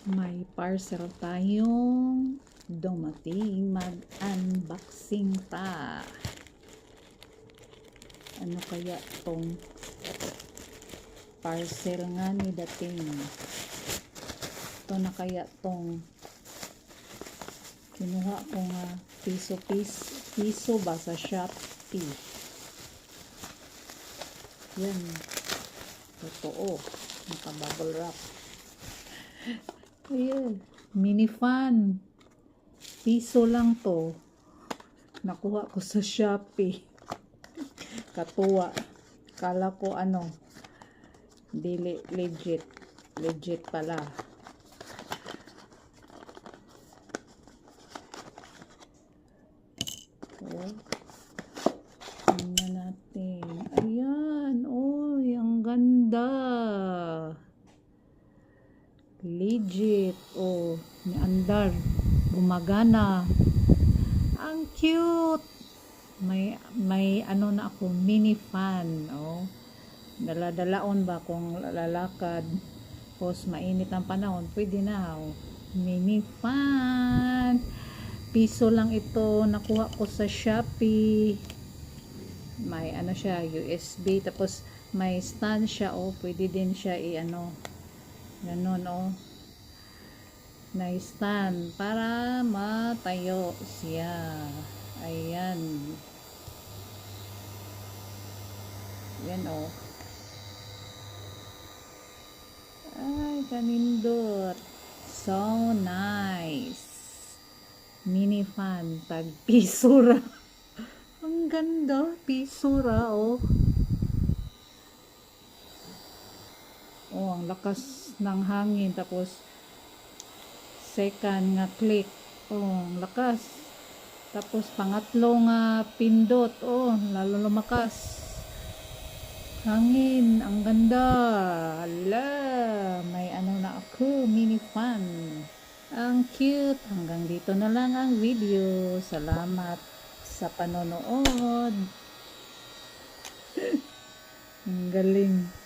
May parcel tayong dumating. Mag-unboxing pa. Ano kaya tong parcel nga ni dating? Ito na kaya tong kinuha ko nga piso ba sa Shopee. Yan. Totoo. Naka-bubble wrap. Ayan. Mini fan. Piso lang to. Nakuha ko sa Shopee. Katuwa. Kala ko dili legit. Legit pala. So, tingnan natin. Ayan. Oy, ang ganda. Legit. Oh, ni andar. Gumagana. Ang cute. May na ako, mini fan. Oh. Dala-dalaon ba kung lalakad. Tapos mainit ang panahon, pwede na. Oh. Mini fan. Piso lang ito. Nakuha ko sa Shopee. May siya, USB. Tapos may stand siya. Oh, pwede din siya ganun, oh. Na stand para matayo siya. Ayan. Yan, oh. Ay, kanindot. So nice. Mini fan. Tag piso ra. Ang ganda. Piso ra, oh. Oh, ang lakas ng hangin. Tapos, second nga click. Oh, ang lakas. Tapos, pangatlo nga pindot. Oh, lalo lumakas. Hangin. Ang ganda. Hala. May na ako. Mini fan. Ang cute. Hanggang dito na lang ang video. Salamat sa panonood. Ang galing.